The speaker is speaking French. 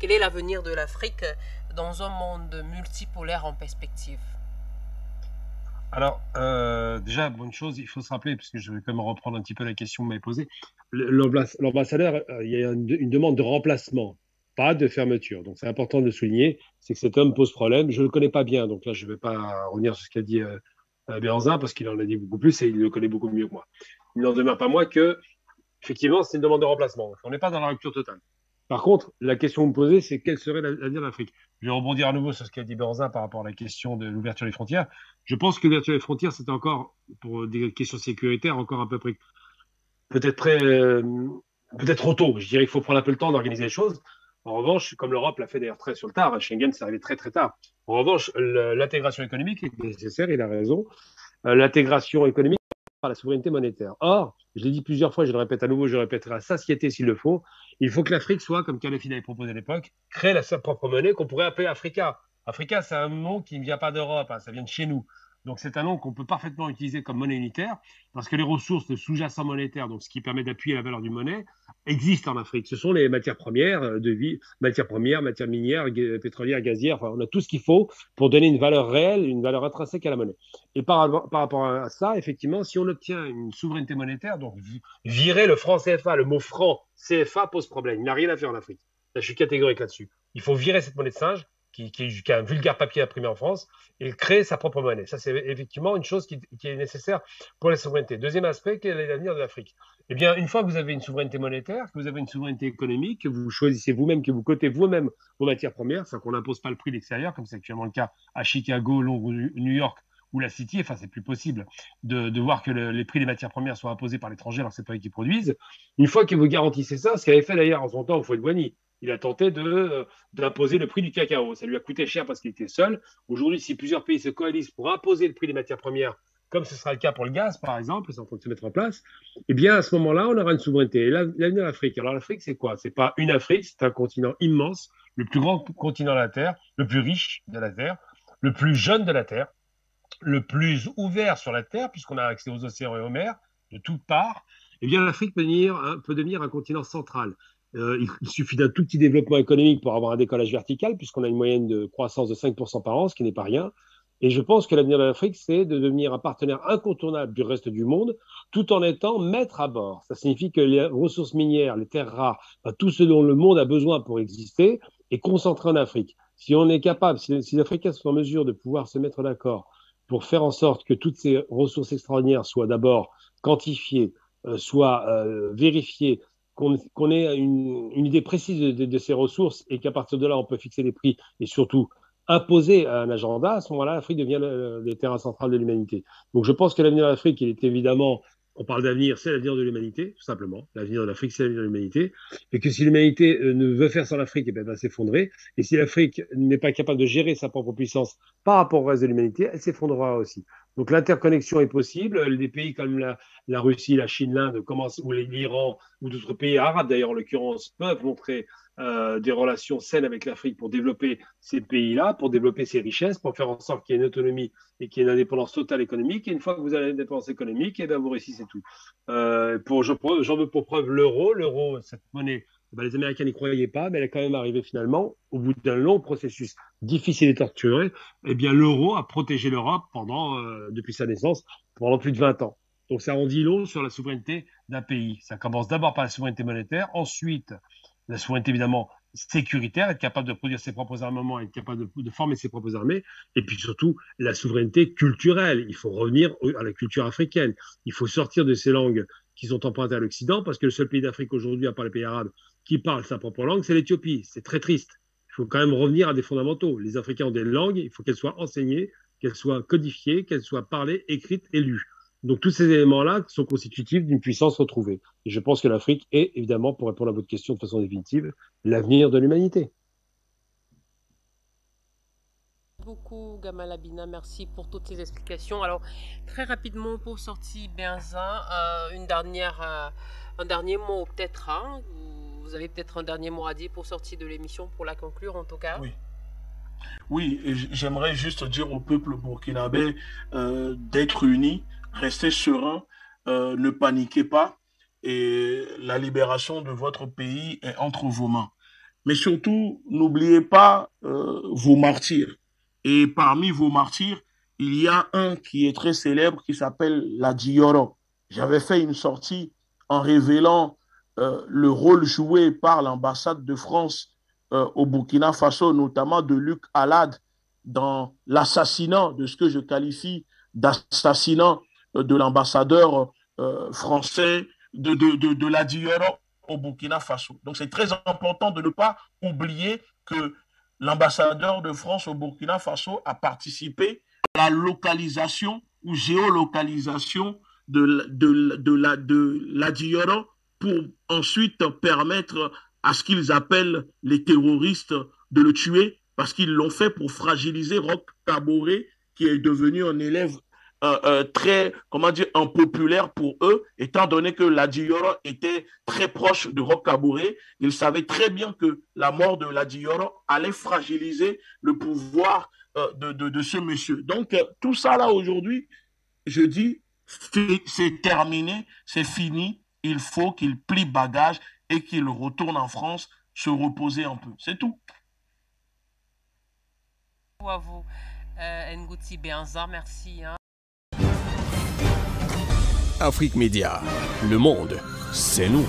Quel est l'avenir de l'Afrique dans un monde multipolaire en perspective? Alors, déjà, bonne chose, il faut se rappeler, parce que je vais quand même reprendre un petit peu la question que vous m'avez posée. L'ambassadeur, il y a une demande de remplacement, pas de fermeture. Donc, c'est important de le souligner, c'est que cet homme pose problème. Je ne le connais pas bien, donc là, je ne vais pas revenir sur ce qu'a dit Béhanzin, parce qu'il en a dit beaucoup plus et il le connaît beaucoup mieux que moi. Il n'en demeure pas moins que, effectivement, c'est une demande de remplacement. On n'est pas dans la rupture totale. Par contre, la question que vous me posez, c'est quel serait l'avenir de l'Afrique? Je vais rebondir à nouveau sur ce qu'a dit Benzin par rapport à la question de l'ouverture des frontières. Je pense que l'ouverture des frontières, c'est encore, pour des questions sécuritaires, encore à peu près, peut-être très, peut-être trop tôt. Je dirais qu'il faut prendre un peu le temps d'organiser les choses. En revanche, comme l'Europe l'a fait d'ailleurs très sur le tard, Schengen, c'est arrivé très très tard. En revanche, l'intégration économique est nécessaire, il a raison. L'intégration économique par la souveraineté monétaire. Or, je l'ai dit plusieurs fois, je le répète à nouveau, je le répéterai à satiété s'il le faut, il faut que l'Afrique soit, comme Kadhafi l'avait proposé à l'époque, crée sa propre monnaie qu'on pourrait appeler Africa. Africa, c'est un nom qui ne vient pas d'Europe, hein, ça vient de chez nous. Donc c'est un nom qu'on peut parfaitement utiliser comme monnaie unitaire, parce que les ressources de sous-jacent monétaire, donc ce qui permet d'appuyer la valeur d'une monnaie, existent en Afrique. Ce sont les matières premières de vie, matières premières, matières minières, pétrolières, gazières, enfin on a tout ce qu'il faut pour donner une valeur réelle, une valeur intrinsèque à la monnaie. Et par rapport à ça, effectivement, si on obtient une souveraineté monétaire, donc virer le franc CFA, le mot franc CFA pose problème. Il n'a rien à faire en Afrique. Là, je suis catégorique là-dessus. Il faut virer cette monnaie de singe, qui a un vulgaire papier imprimé en France, et créer sa propre monnaie. Ça, c'est effectivement une chose qui est nécessaire pour la souveraineté. Deuxième aspect, quel est l'avenir de l'Afrique? Eh bien, une fois que vous avez une souveraineté monétaire, que vous avez une souveraineté économique, que vous choisissez vous-même, que vous cotez vous-même vos matières premières, c'est-à-dire qu'on n'impose pas le prix de l'extérieur, comme c'est actuellement le cas à Chicago, Londres, New York, ou la City, enfin c'est plus possible de voir que les prix des matières premières sont imposés par l'étranger alors que c'est pas eux qui produisent. Une fois que vous garantissez ça, ce qu'avait fait d'ailleurs en son temps au Fouet-de-Boigny, il a tenté d'imposer le prix du cacao. Ça lui a coûté cher parce qu'il était seul. Aujourd'hui, si plusieurs pays se coalisent pour imposer le prix des matières premières, comme ce sera le cas pour le gaz, par exemple, c'est en train de se mettre en place, eh bien, à ce moment-là, on aura une souveraineté. Et l'avenir de l'Afrique. Alors, l'Afrique, c'est quoi? C'est pas une Afrique, c'est un continent immense, le plus grand continent de la Terre, le plus riche de la Terre, le plus jeune de la Terre, le plus ouvert sur la Terre, puisqu'on a accès aux océans et aux mers de toutes parts, eh bien l'Afrique peut devenir un continent central. Il suffit d'un tout petit développement économique pour avoir un décollage vertical, puisqu'on a une moyenne de croissance de 5% par an, ce qui n'est pas rien. Et je pense que l'avenir de l'Afrique, c'est de devenir un partenaire incontournable du reste du monde, tout en étant maître à bord. Ça signifie que les ressources minières, les terres rares, enfin, tout ce dont le monde a besoin pour exister, est concentré en Afrique. Si on est capable, si les Africains sont en mesure de pouvoir se mettre d'accord pour faire en sorte que toutes ces ressources extraordinaires soient d'abord quantifiées, soient vérifiées, qu'on ait une idée précise de ces ressources et qu'à partir de là, on peut fixer des prix et surtout imposer un agenda, à ce moment-là, l'Afrique devient le terrain central de l'humanité. Donc je pense que l'avenir de l'Afrique, il est évidemment, on parle d'avenir, c'est l'avenir de l'humanité, tout simplement. L'avenir de l'Afrique, c'est l'avenir de l'humanité. Et que si l'humanité ne veut faire sans l'Afrique, eh bien, elle va s'effondrer. Et si l'Afrique n'est pas capable de gérer sa propre puissance par rapport au reste de l'humanité, elle s'effondrera aussi. Donc l'interconnexion est possible. Des pays comme la Russie, la Chine, l'Inde, ou l'Iran, ou d'autres pays arabes d'ailleurs en l'occurrence, peuvent montrer des relations saines avec l'Afrique pour développer ces pays-là, pour développer ces richesses, pour faire en sorte qu'il y ait une autonomie et qu'il y ait une indépendance totale économique. Et une fois que vous avez l'indépendance économique, eh bien, vous réussissez tout. J'en veux pour preuve l'euro. L'euro, cette monnaie, ben, les Américains n'y croyaient pas, mais elle est quand même arrivée finalement, au bout d'un long processus difficile et torturé, eh bien, l'euro a protégé l'Europe depuis sa naissance, pendant plus de 20 ans. Donc, ça en dit long sur la souveraineté d'un pays. Ça commence d'abord par la souveraineté monétaire, ensuite la souveraineté évidemment sécuritaire, être capable de produire ses propres armements, être capable de former ses propres armées, et puis surtout la souveraineté culturelle. Il faut revenir à la culture africaine. Il faut sortir de ces langues qui sont empruntées à l'Occident, parce que le seul pays d'Afrique aujourd'hui, à part les pays arabes, qui parle sa propre langue, c'est l'Éthiopie. C'est très triste. Il faut quand même revenir à des fondamentaux. Les Africains ont des langues, il faut qu'elles soient enseignées, qu'elles soient codifiées, qu'elles soient parlées, écrites et lues. Donc tous ces éléments-là sont constitutifs d'une puissance retrouvée. Et je pense que l'Afrique est, évidemment, pour répondre à votre question de façon définitive, l'avenir de l'humanité. Beaucoup, Gamal Abina, merci pour toutes ces explications. Alors, très rapidement, pour sortir Benzin, un dernier mot peut-être. Hein, vous avez peut-être un dernier mot à dire pour sortir de l'émission, pour la conclure en tout cas. Oui, oui, et j'aimerais juste dire au peuple burkinabé d'être unis, rester serein, ne paniquez pas, et la libération de votre pays est entre vos mains. Mais surtout, n'oubliez pas vos martyrs. Et parmi vos martyrs, il y a un qui est très célèbre qui s'appelle la Dioro. J'avais fait une sortie en révélant le rôle joué par l'ambassade de France au Burkina Faso, notamment de Luc Alad, dans l'assassinat de ce que je qualifie d'assassinat de l'ambassadeur français de la Dioro au Burkina Faso. Donc c'est très important de ne pas oublier que l'ambassadeur de France au Burkina Faso a participé à la localisation ou géolocalisation de la Dioro pour ensuite permettre à ce qu'ils appellent les terroristes de le tuer parce qu'ils l'ont fait pour fragiliser Roch Kaboré qui est devenu un élève très, comment dire, impopulaire pour eux, étant donné que la Dioro était très proche de Roch Kaboré. Ils savaient très bien que la mort de la Dioro allait fragiliser le pouvoir de ce monsieur. Donc, tout ça là aujourd'hui, je dis, c'est terminé, c'est fini. Il faut qu'il plie bagage et qu'il retourne en France se reposer un peu. C'est tout. À vous, Ngouti Béanzar, merci. Hein. Afrique Média, le monde, c'est nous.